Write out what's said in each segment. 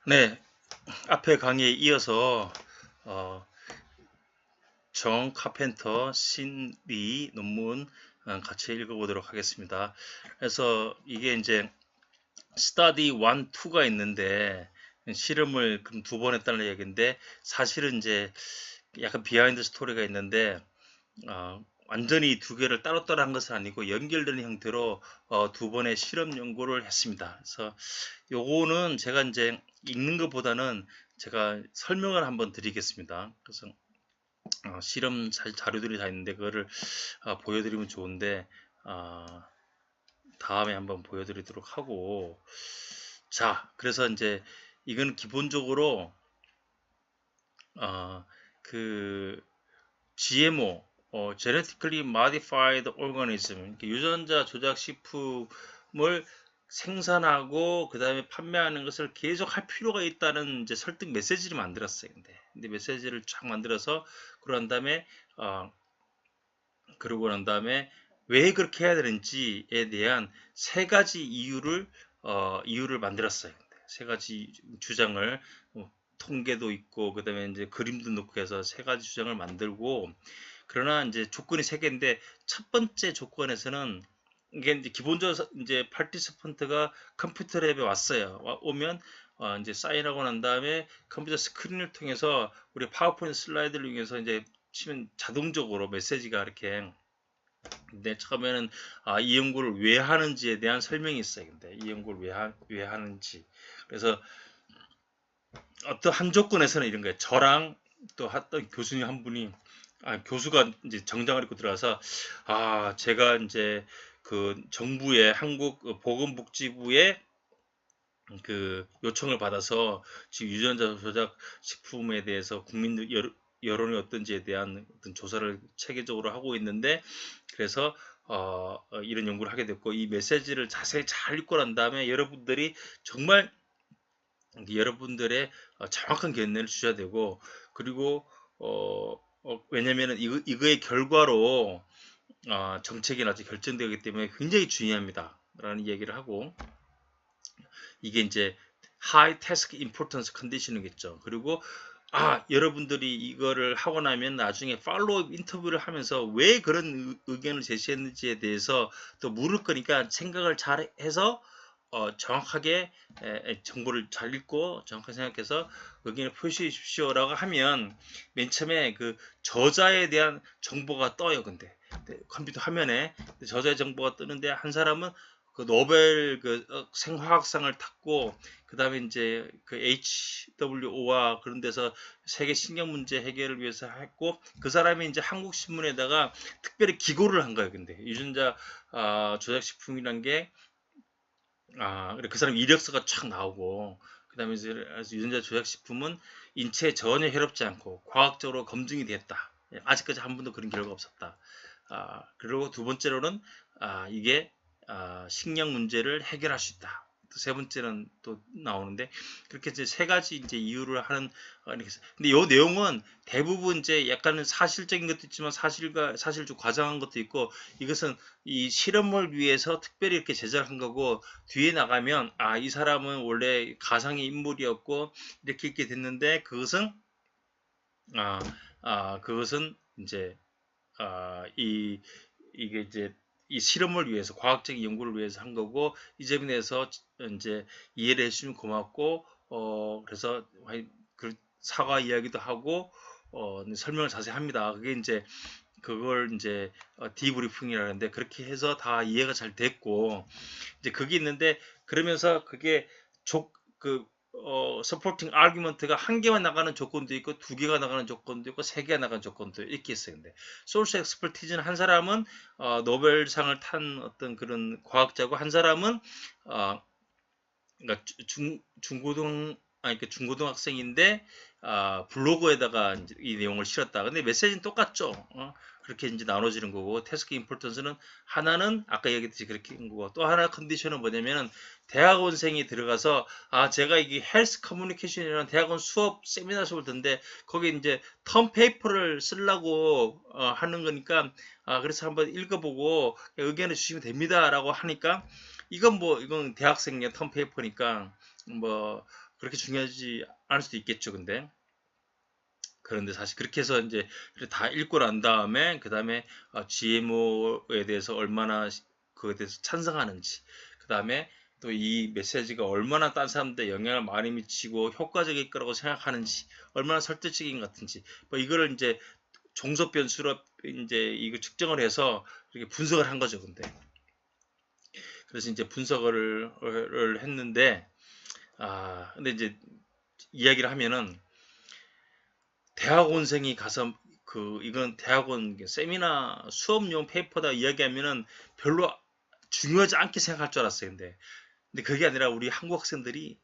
네, 앞에 강의에 이어서 정 카펜터 신리 논문 같이 읽어보도록 하겠습니다. 그래서 이게 이제 스타디 1, 2가 있는데 실험을 그럼 2번 했다는 얘기인데 사실은 이제 약간 비하인드 스토리가 있는데 완전히 두 개를 따로따로 한 것은 아니고 연결되는 형태로 2번의 실험 연구를 했습니다. 그래서 요거는 제가 이제 읽는 것보다는 제가 설명을 한번 드리겠습니다. 그래서 실험 자료들이 다 있는데 그거를 보여드리면 좋은데 다음에 한번 보여드리도록 하고, 자, 그래서 이제 이건 기본적으로 그 GMO, Genetically Modified Organism, 유전자 조작 식품을 생산하고 그 다음에 판매하는 것을 계속 할 필요가 있다는 이제 설득 메시지를 만들었어요. 근데 메시지를 쫙 만들어서 그런 다음에 그러고 난 다음에 왜 그렇게 해야 되는지에 대한 세 가지 이유를 만들었어요. 세 가지 주장을 통계도 있고 그다음에 이제 그림도 넣고 해서 세 가지 주장을 만들고, 그러나 이제 조건이 세 개인데 첫 번째 조건에서는 이게 이제 기본적으로 이제 파티시펀트가 컴퓨터 랩에 왔어요. 오면 이제 사인하고 난 다음에 컴퓨터 스크린을 통해서 우리 파워포인트 슬라이드를 이용해서 이제 치면 자동적으로 메시지가 이렇게, 근데 처음에는 이 연구를 왜 하는지에 대한 설명이 있어요. 근데 이 연구를 왜 하는지. 그래서 어떤 한 조건에서는 이런 거예요. 저랑 또 했던 교수님 한 분이, 교수가 이제 정장을 입고 들어와서, 제가 이제 그 정부의 한국 보건복지부의 그 요청을 받아서 지금 유전자 조작 식품에 대해서 국민 여론이 어떤지에 대한 어떤 조사를 체계적으로 하고 있는데, 그래서 이런 연구를 하게 됐고, 이 메시지를 자세히 잘 읽고 난 다음에 여러분들이 정말 여러분들의 정확한 견해를 주셔야 되고, 그리고 왜냐면은 이거의 결과로 정책이 나중에 결정되기 때문에 굉장히 중요합니다 라는 얘기를 하고, 이게 이제 high task importance condition이겠죠. 그리고 여러분들이 이거를 하고 나면 나중에 팔로우업 인터뷰를 하면서 왜 그런 의견을 제시했는지에 대해서 또 물을 거니까 생각을 잘 해서 정확하게 정보를 잘 읽고 정확하게 생각해서 의견을 표시해 주십시오라고 하면 맨 처음에 그 저자에 대한 정보가 떠요. 근데 컴퓨터 화면에 저자의 정보가 뜨는데, 한 사람은 그 노벨 생화학상을 탔고, 그 다음에 이제 그 HWO와 그런 데서 세계 신경 문제 해결을 위해서 했고, 그 사람이 이제 한국 신문에다가 특별히 기고를 한 거예요. 근데 유전자 조작 식품이란 게 그 사람 이력서가 쫙 나오고, 그 다음에 이제 유전자 조작 식품은 인체에 전혀 해롭지 않고 과학적으로 검증이 됐다. 아직까지 한 번도 그런 결과가 없었다. 그리고 두 번째로는 이게 식량 문제를 해결할 수 있다. 또 세 번째는 또 나오는데, 그렇게 이제 세 가지 이제 이유를 하는. 근데 이 내용은 대부분 이제 약간은 사실적인 것도 있지만 사실 좀 과장한 것도 있고, 이것은 이 실험을 위해서 특별히 이렇게 제작한 거고, 뒤에 나가면 이 사람은 원래 가상의 인물이었고 이렇게 됐는데, 그것은 이제 이게 이제 이 실험을 위해서 과학적인 연구를 위해서 한 거고, 이 점에 대해서 이제 이해를 해주시면 고맙고, 그래서 그 사과 이야기도 하고 설명을 자세히 합니다. 그게 이제 그걸 이제 디브리핑이라는데, 그렇게 해서 다 이해가 잘 됐고, 이제 그게 있는데, 그러면서 그게 서포팅 아규먼트가 한 개만 나가는 조건도 있고, 두 개가 나가는 조건도 있고, 세 개가 나가는 조건도 이렇게 있어요. 근데 소스 엑스퍼티즈는 한 사람은 노벨상을 탄 어떤 그런 과학자고, 한 사람은 그러니까 중고등학생인데 블로그에다가 이 내용을 실었다. 근데 메시지는 똑같죠. 그렇게 이제 나눠지는 거고, 태스크 임포턴스는 하나는 아까 얘기했듯이 그렇게 한 거고, 또 하나 컨디션은 뭐냐면은 대학원생이 들어가서 제가 이게 헬스 커뮤니케이션이라는 대학원 수업 세미나 수업을 듣는데 거기 이제 텀 페이퍼를 쓰려고 하는 거니까, 그래서 한번 읽어보고 의견을 주시면 됩니다라고 하니까, 이건 대학생의 텀 페이퍼니까 그렇게 중요하지 않을 수도 있겠죠. 그런데 사실 그렇게 해서 이제 다 읽고 난 다음에 그 다음에 GMO에 대해서 얼마나 그에 대해서 찬성하는지, 그 다음에 또 이 메시지가 얼마나 딴 사람들에 영향을 많이 미치고 효과적일 거라고 생각하는지, 얼마나 설득적인 것 같은지, 뭐 이거를 이제 종속 변수로 이제 이거 측정을 해서 이렇게 분석을 한 거죠. 그래서 이제 분석을 했는데, 근데 이제 이야기를 하면은 대학원생이 가서 이건 대학원 세미나 수업용 페이퍼다 이야기하면은 별로 중요하지 않게 생각할 줄 알았어요. 근데 그게 아니라 우리 한국 학생들이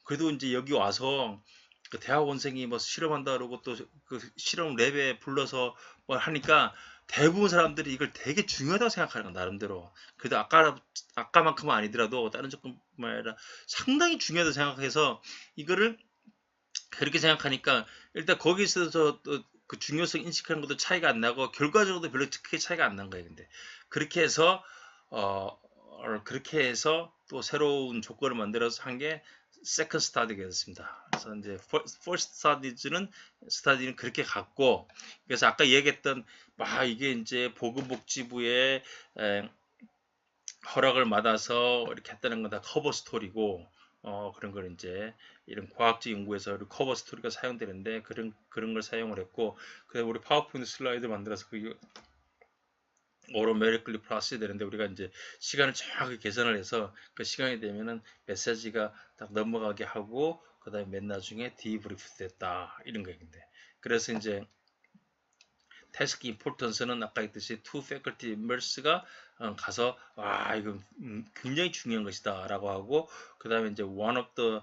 그래도 이제 여기 와서 그 대학원생이 뭐 실험한다 그러고 또 그 실험 랩에 불러서 뭐 하니까 대부분 사람들이 이걸 되게 중요하다고 생각하는 거 나름대로. 그래도 아까만큼은 아니더라도 다른 조건만 아니라 상당히 중요하다고 생각해서 이거를 그렇게 생각하니까 일단 거기 있어서 그 중요성 인식하는 것도 차이가 안 나고 결과적으로도 별로 크게 차이가 안 난 거예요. 그렇게 해서 어, 그렇게 해서 또 새로운 조건을 만들어서 한 게 세컨드 스타디가 됐습니다. 그래서 이제 퍼스트 스타디는 그렇게 갔고, 그래서 아까 얘기했던 이게 이제 보건복지부의 허락을 받아서 이렇게 했다는 건 다 커버 스토리고, 그런 걸 이제 이런 과학적 연구에서 커버 스토리가 사용되는데 그런 걸 사용을 했고, 그래서 우리 파워포인트 슬라이드 만들어서 그 오토매틱ally 프로세스 되는데 우리가 이제 시간을 정확하게 계산을 해서 그 시간이 되면은 메시지가 딱 넘어가게 하고 그 다음에 맨 나중에 디브리프 됐다 이런 거인데, 그래서 이제 태스크 임포턴스는 아까 했듯이 투 패컬티 멤버스가 가서 이거 굉장히 중요한 것이다 라고 하고, 그 다음에 이제 one of the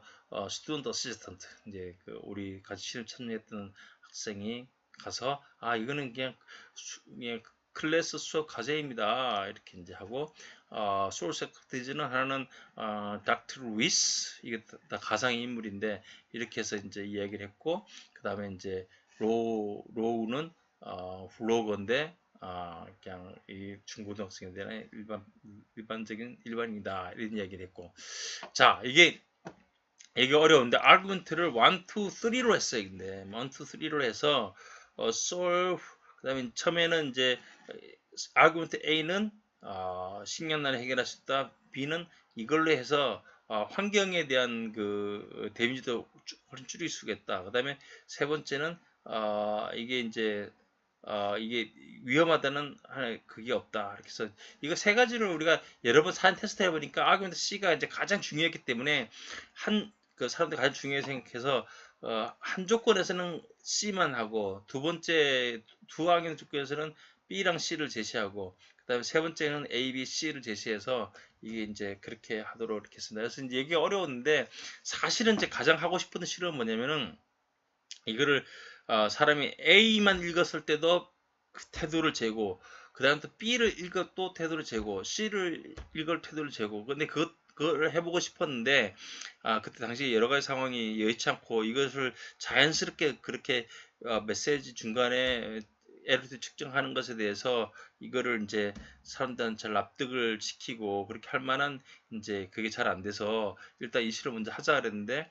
student assistant, 이제 우리 같이 실험 참여했던 학생이 가서 이거는 그냥 클래스 수업 과제입니다 이렇게 이제 하고, 소스 액티비티는 하나는 닥터 루이스, 이게 다 가상의 인물인데 이렇게 해서 이제 이야기를 했고, 그 다음에 이제 로우는 블로거인데 그냥 이 중고등학생에 대한 일반적인 일반이다 이런 이야기를 했고, 자 이게 어려운데 아르구멘트를 1, 2, 3로 했어요. 근데 1, 2, 3로 해서 solve, 그다음에 처음에는 이제 아르구멘트 A는 식량난을 해결할 수 있다. B는 이걸로 해서 환경에 대한 그 데미지도 훨씬 줄일 수 있겠다. 그다음에 세 번째는 이게 위험하다는 그게 없다. 이렇게 해서 이거 세 가지를 우리가 여러 번 사전 테스트 해보니까 아르구멘트 C가 이제 가장 중요했기 때문에 그 사람들이 가장 중요하게 생각해서 한 조건에서는 C만 하고 두 번째 두 아르구멘트 조건에서는 B랑 C를 제시하고 그 다음에 세 번째는 A, B, C를 제시해서 이게 이제 그렇게 하도록 이렇게 했습니다. 그래서 이제 이게 어려웠는데 사실은 이제 가장 하고 싶은 실험은 뭐냐면은 이거를 사람이 A만 읽었을 때도 그 태도를 재고, 그 다음 또 B를 읽어 또 태도를 재고, C를 읽을 태도를 재고, 근데 그걸 해보고 싶었는데 그때 당시 여러 가지 상황이 여의치 않고 이것을 자연스럽게 그렇게 메시지 중간에 에러도 측정하는 것에 대해서 이거를 이제 사람들한테 잘 납득을 시키고 그렇게 할 만한 이제 그게 잘 안 돼서 일단 이 실험 먼저 하자 그랬는데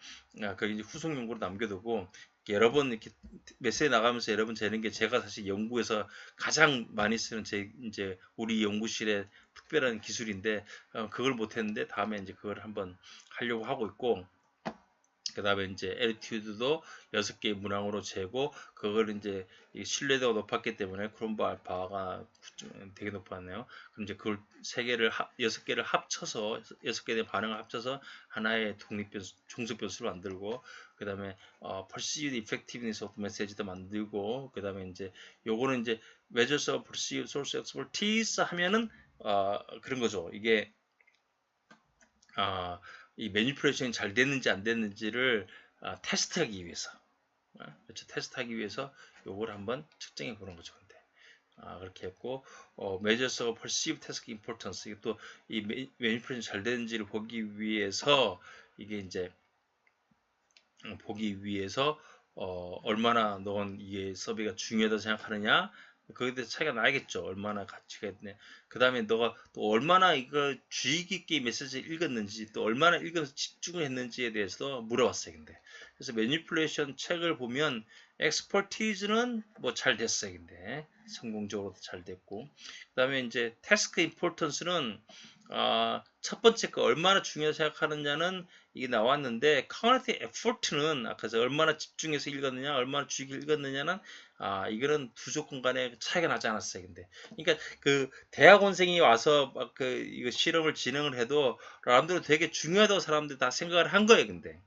그게 이제 후속 연구로 남겨두고 여러 번 이렇게 메시지 나가면서 여러 번 재는 게 제가 사실 연구에서 가장 많이 쓰는 이제 우리 연구실의 특별한 기술인데 그걸 못했는데 다음에 이제 그걸 한번 하려고 하고 있고, 그 다음에 이제 에티튜드도 6개의 문항으로 재고 그걸 이제 신뢰도가 높았기 때문에 크롬바 알파가 되게 높았네요. 그럼 이제 그걸 6개를 합쳐서 6개의 반응을 합쳐서 하나의 독립변수, 종속변수를 만들고, 그 다음에 perceived effectiveness of message도 만들고, 그 다음에 이제 요거는 이제 measures of perceived source expertise 하면은 그런 거죠. 이게 이 매니플레이션이 잘 됐는지 안 됐는지를 테스트하기 위해서, 그렇죠. 테스트하기 위해서 요걸 한번 측정해 보는 거죠. 근데 그렇게 했고, measures of perceived task importance, 이게 또 이 매니플레이션 잘 되는지를 보기 위해서 이게 이제 보기 위해서 얼마나 넌 이게 서비가 중요하다고 생각하느냐, 거기에 대해서 차이가 나겠죠. 얼마나 가치가 있네. 그 다음에 너가 또 얼마나 이거 주의 깊게 메시지를 읽었는지, 또 얼마나 읽어서 집중을 했는지에 대해서 물어봤어요. 근데 그래서 매니플레이션 책을 보면 엑스퍼티즈는 뭐 잘 됐어요. 근데 성공적으로 잘 됐고, 그 다음에 이제 태스크 임포턴스는 첫 번째 거 얼마나 중요하게 생각하느냐는 이게 나왔는데, 커뮤니티 에포트는 아까 얼마나 집중해서 읽었느냐, 얼마나 주의 깊게 읽었느냐는 이거는 두 조건 간에 차이가 나지 않았어요. 근데 그러니까 그 대학원생이 와서 막 그 이거 실험을 진행을 해도 사람들은 되게 중요하다고 사람들이 다 생각을 한 거예요. 근데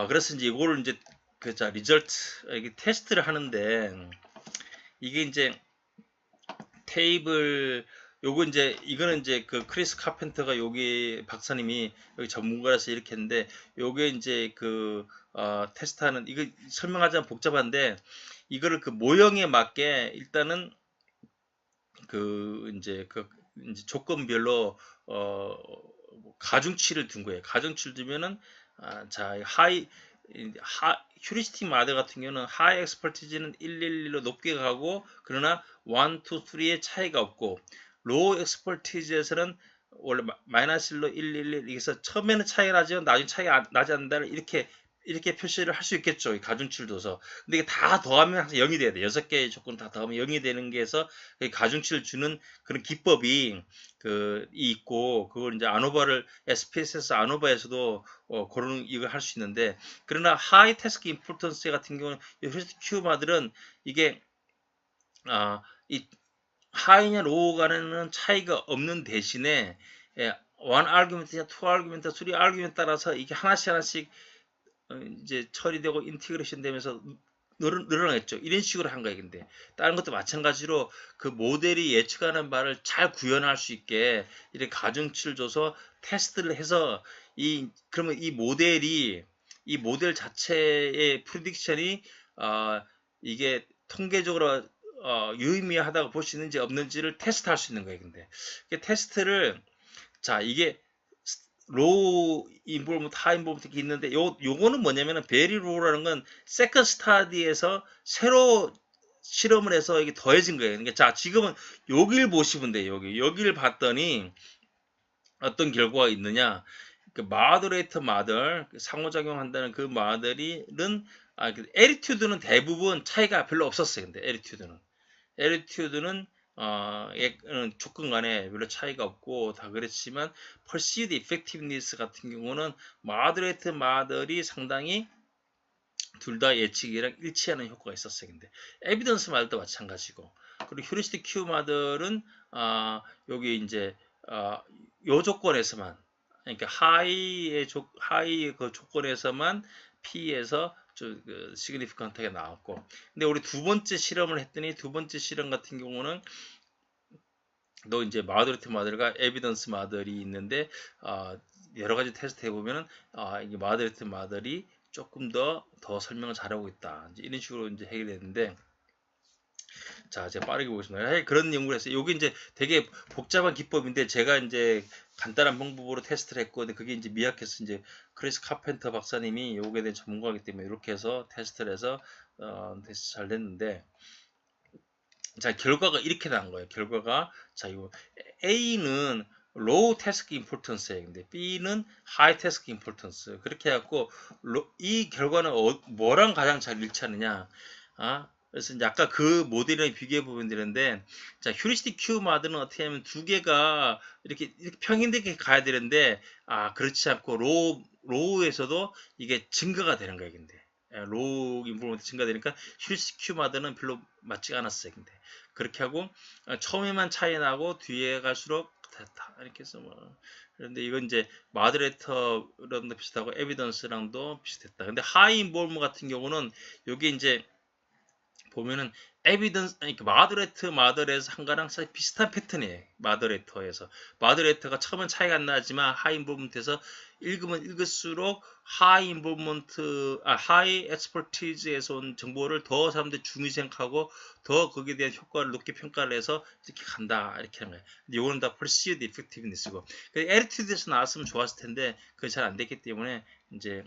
그래서 이제 이거를 이제 자 리절트 이게 테스트를 하는데, 이게 이제 테이블 요거 이제 이거는 이제 그 크리스 카펜터가 여기 박사님이 여기 전문가라서 이렇게 했는데, 요게 이제 그 테스트하는 이거 설명하자면 복잡한데, 이거를 그 모형에 맞게 일단은 그 이제 조건별로 가중치를 둔 거예요. 가중치를 두면은 자 휴리스틱 마드 같은 경우는 하이 엑스퍼티지는 111로 높게 가고, 그러나 1, 2, 3의 차이가 없고, 로우 엑스퍼티지에서는 원래 마이너스 1로 111, 여기서 처음에는 차이가 나지만 나중에 차이가 나지 않는다를 이렇게 표시를 할 수 있겠죠. 이 가중치를 둬서. 근데 이게 다 더하면 항상 0이 돼야 돼. 6개의 조건 다 더하면 0이 되는 게 해서 가중치를 주는 그런 기법이 있고, 그걸 이제 아노바를 SPSS 아노바에서도 그런 이걸 할 수 있는데, 그러나 하이 태스크 임포턴스 같은 경우는 휴리스틱 큐마들은 이게 이 하이냐 로우 간에는 차이가 없는 대신에 1 아규멘트냐 2 아규멘트, 3 아규멘트 따라서 이게 하나씩 이제 처리되고 인티그레이션 되면서 늘어나겠죠. 이런 식으로 한 거예요. 근데 다른 것도 마찬가지로 그 모델이 예측하는 바를 잘 구현할 수 있게 이렇게 가중치를 줘서 테스트를 해서 그러면 이 모델 자체의 프리딕션이 이게 통계적으로 유의미하다고 볼 수 있는지 없는지를 테스트할 수 있는 거예요. 근데 테스트를 이게 로우 인볼브먼트, 하이 인볼브먼트 있는데 요거는 뭐냐면은 베리 로우라는 건 세컨 스타디에서 새로 실험을 해서 이게 더해진 거예요. 그러니까 자 지금은 여기를 보시면 돼요. 여기를 봤더니 어떤 결과가 있느냐? 그 마더레이터 마들 상호작용한다는 그 마들이는 에리튜드는 대부분 차이가 별로 없었어요. 근데 에리튜드는 조건 간에 별로 차이가 없고 다 그랬지만, perceived effectiveness 같은 경우는 moderate 마들이 상당히 둘 다 예측이랑 일치하는 효과가 있었어요. 근데 에비던스 마들도 마찬가지고, 그리고 휴리스틱 큐 마들은 여기 이제 요 조건에서만, 그러니까 하이 그 조건에서만 P에서 시그니피컨트하게 나왔고, 근데 우리 두 번째 실험을 했더니 두 번째 실험 같은 경우는 너 이제 마더리트 마들과 에비던스 마들이 있는데 여러 가지 테스트 해보면은 이게 마더리트 마들이 조금 더 설명을 잘하고 있다. 이제 이런 식으로 이제 해결했는데, 자, 제가 빠르게 보겠습니다. 그런 연구를 했어요. 여기 이제 되게 복잡한 기법인데 제가 이제 간단한 방법으로 테스트를 했고, 근데 그게 이제 미약해서 이제 크리스 카펜터 박사님이 요거에 대한 전문가이기 때문에 이렇게 해서 테스트를 해서 테스트 잘 됐는데, 자, 결과가 이렇게 나온 거예요. 결과가 이거 A는 low task importance예요. 근데 B는 high task importance. 그렇게 해갖고 이 결과는 뭐랑 가장 잘 일치하느냐? 그래서 이제 아까 그 모델이랑 비교해 보면 되는데, 자, 휴리스틱 큐 마드는 어떻게 하면 두 개가 이렇게 평행되게 가야 되는데, 그렇지 않고 로우에서도 이게 증가가 되는 거예요. 근데 로우 인포먼트 증가되니까 휴리스틱 큐 마드는 별로 맞지가 않았어요. 근데 그렇게 하고 처음에만 차이 나고 뒤에 갈수록 됐다 이렇게 해서 그런데 이건 이제 마드레터랑도 비슷하고 에비던스랑도 비슷했다. 근데 하이 인볼브 같은 경우는 여기 이제 보면은 에비던스, 그러니까 마더레터에서 한 거랑 사실 비슷한 패턴이에요. 마더레터가 처음엔 차이가 안 나지만 하이 인볼브먼트에서 읽으면 읽을수록 하이 엑스퍼티즈에서 온 정보를 더 사람들이 중요시 생각하고 더 거기에 대한 효과를 높게 평가를 해서 이렇게 간다 이렇게 하는 거예요. 근데 이거는 다 perceived effectiveness고, 에리튜드에서 나왔으면 좋았을 텐데 그게 잘 안 됐기 때문에 이제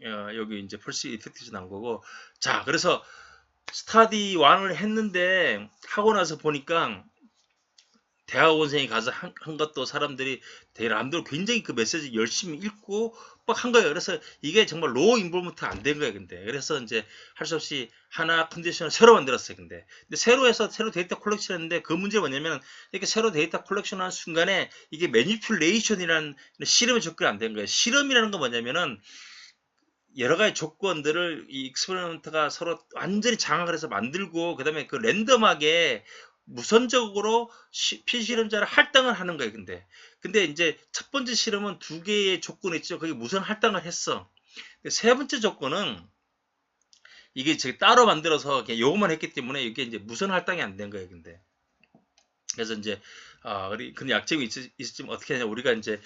여기 이제 perceived effectiveness 나온 거고, 자 그래서 스타디 1을 했는데 하고 나서 보니까 대학원생이 가서 한 것도 사람들이 남들 굉장히 그 메시지 열심히 읽고 막 한 거예요. 그래서 이게 정말 로우 인볼먼트 안 된 거예요. 근데 그래서 이제 할 수 없이 하나 컨디션을 새로 만들었어요. 근데 새로 해서 새로 데이터 컬렉션 했는데 그 문제가 뭐냐면 이렇게 새로 데이터 컬렉션 하는 순간에 이게 매니플레이션이라는 실험에 접근이 안 된 거예요. 실험이라는 건 뭐냐면은 여러 가지 조건들을 이 익스페리먼트가 서로 완전히 장악을 해서 만들고 그다음에 그 랜덤하게 무선적으로 피실험자를 할당을 하는 거예요. 근데 이제 첫 번째 실험은 두 개의 조건이 있죠. 거기 무선 할당을 했어. 세 번째 조건은 이게 제가 따로 만들어서 그냥 요것만 했기 때문에 이게 이제 무선 할당이 안 된 거예요. 그래서 이제 근데 약점이 있으면 어떻게 하냐 우리가 이제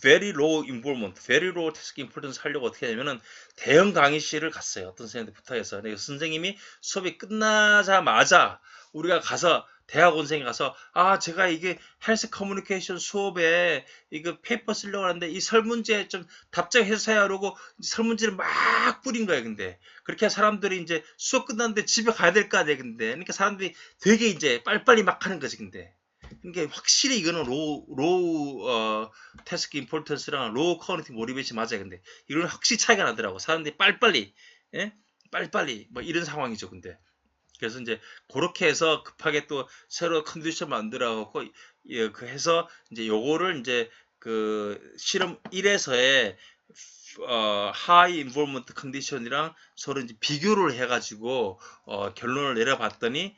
very low involvement, very low task importance 하려고 어떻게 하냐면은 대형 강의실을 갔어요. 어떤 선생님한테 부탁해서. 근데 선생님이 수업이 끝나자마자 우리가 가서 대학원생이 가서 제가 이게 헬스 커뮤니케이션 수업에 이거 페이퍼 쓰려고 하는데 이 설문지에 좀 답장해주세요 하고 설문지를 막 뿌린 거예요. 근데 그렇게 사람들이 이제 수업 끝났는데 집에 가야 될 거 아니에요. 그러니까 사람들이 되게 이제 빨리빨리 막 하는 거지. 그러니까 확실히 이거는 로우 태스크 임포턴스랑 로우 커뮤니티 모티베이션 맞아요. 이거는 확실히 차이가 나더라고. 사람들이 빨리빨리 예? 빨리빨리 뭐 이런 상황이죠. 그래서 이제 그렇게 해서 급하게 또 새로 컨디션 만들어 갖고 그 해서 이제 요거를 이제 그 실험 1에서의 하이 인볼먼트 컨디션이랑 서로 이제 비교를 해가지고 결론을 내려봤더니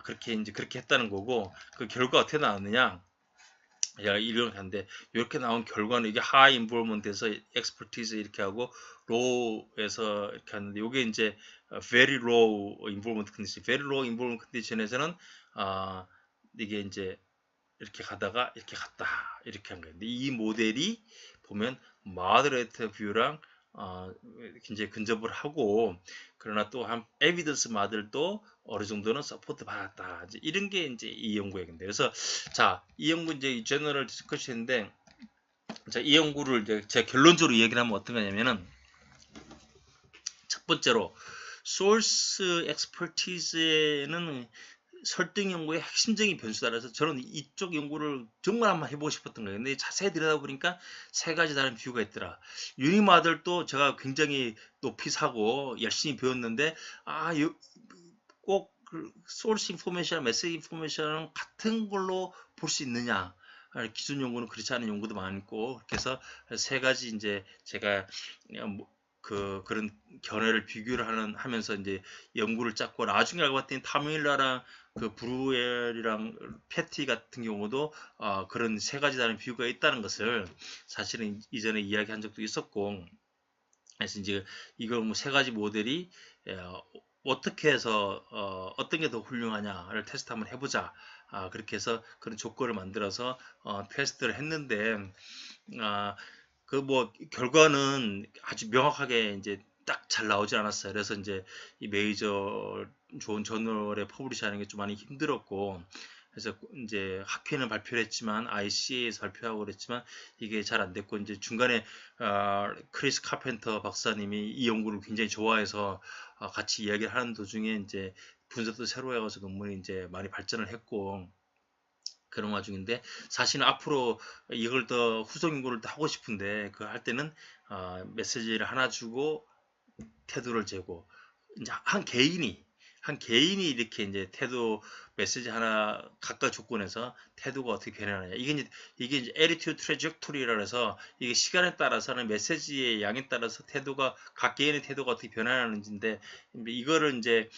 그렇게 했다는 거고 그 결과 어떻게 나왔느냐? 야, 이렇게 하는데 이렇게 나온 결과는 이게 하이 인볼먼트에서 엑스퍼티즈 이렇게 하고 로우에서 이렇게 하는데 이게 이제 very low involvement condition, very low involvement condition에서는 이게 이제 이렇게 가다가 이렇게 갔다 이렇게 한 거예요. 근데 이 모델이 보면 moderate view랑 굉장히 근접을 하고 그러나 또 한 에비던스 모델도 어느 정도는 서포트 받았다. 이제 이런 게 이제 이 연구의 근데 그래서 자, 이 연구 이제 제너럴 디스커션인데 자, 이 연구를 이제 제가 결론적으로 얘기를 하면 어떤 거냐면은 첫 번째로 소스 엑스퍼티즈에는 설득 연구의 핵심적인 변수다라서 저는 이쪽 연구를 정말 한번 해보고 싶었던 거예요. 근데 자세히 들여다보니까 세 가지 다른 뷰가 있더라. 유니마들도 제가 굉장히 높이 사고 열심히 배웠는데 꼭 소스 인포메이션, 메시지 인포메이션은 같은 걸로 볼 수 있느냐? 기존 연구는 그렇지 않은 연구도 많고 그래서 세 가지 이제 제가 그런 견해를 비교를 하면서 이제 연구를 짰고 나중에 알고 봤더니 타밀라랑 그 브루엘이랑 패티 같은 경우도 그런 세 가지 다른 뷰가 있다는 것을 사실은 이전에 이야기한 적도 있었고 그래서 이제 이걸 뭐 세 가지 모델이 어떻게 해서 어떤 게 더 훌륭하냐를 테스트 한번 해보자. 그렇게 해서 그런 조건을 만들어서 테스트를 했는데 그 뭐 결과는 아주 명확하게 이제 딱 잘 나오지 않았어요. 그래서 이제 이 메이저 좋은 저널에 퍼블리시하는 게 좀 많이 힘들었고 그래서 이제 학회는 발표를 했지만 ICA에서 발표하고 그랬지만 이게 잘 안 됐고 이제 중간에 크리스 카펜터 박사님이 이 연구를 굉장히 좋아해서 같이 이야기를 하는 도중에 이제 분석도 새로 해가지고 논문이 이제 많이 발전을 했고 그런 와중인데 사실은 앞으로 이걸 더 후속 연구를 더 하고 싶은데 그 할 때는 메시지를 하나 주고 태도를 재고 이제 한 개인이 이렇게 이제 태도 메시지 하나 각각 조건에서 태도가 어떻게 변하느냐 이게 이제 attitude trajectory라 해서 이게 시간에 따라서는 메시지의 양에 따라서 태도가 각 개인의 태도가 어떻게 변하는지인데 이거를 이제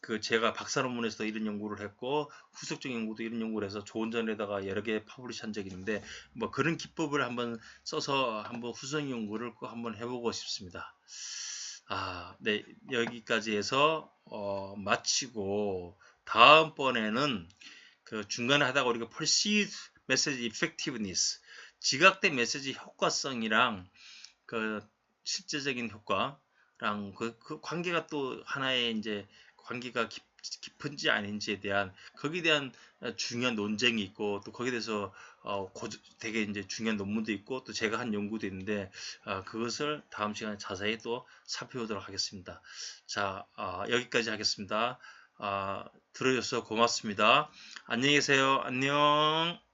그 제가 박사 논문에서도 이런 연구를 했고 후속적 연구도 이런 연구를 해서 좋은 전에다가 여러 개 퍼블리시한 적이 있는데 뭐 그런 기법을 한번 써서 한번 후속 연구를 꼭 한번 해보고 싶습니다. 네, 여기까지 해서 마치고 다음번에는 그 중간에 하다가 우리가 perceived message effectiveness 지각된 메시지 효과성이랑 그 실제적인 효과랑 그 관계가 또 하나의 이제 관계가 깊은지 아닌지에 대한 거기에 대한 중요한 논쟁이 있고 또 거기에 대해서 되게 이제 중요한 논문도 있고 또 제가 한 연구도 있는데 그것을 다음 시간에 자세히 또 살펴보도록 하겠습니다. 자, 여기까지 하겠습니다. 들어줘서 고맙습니다. 안녕히 계세요. 안녕.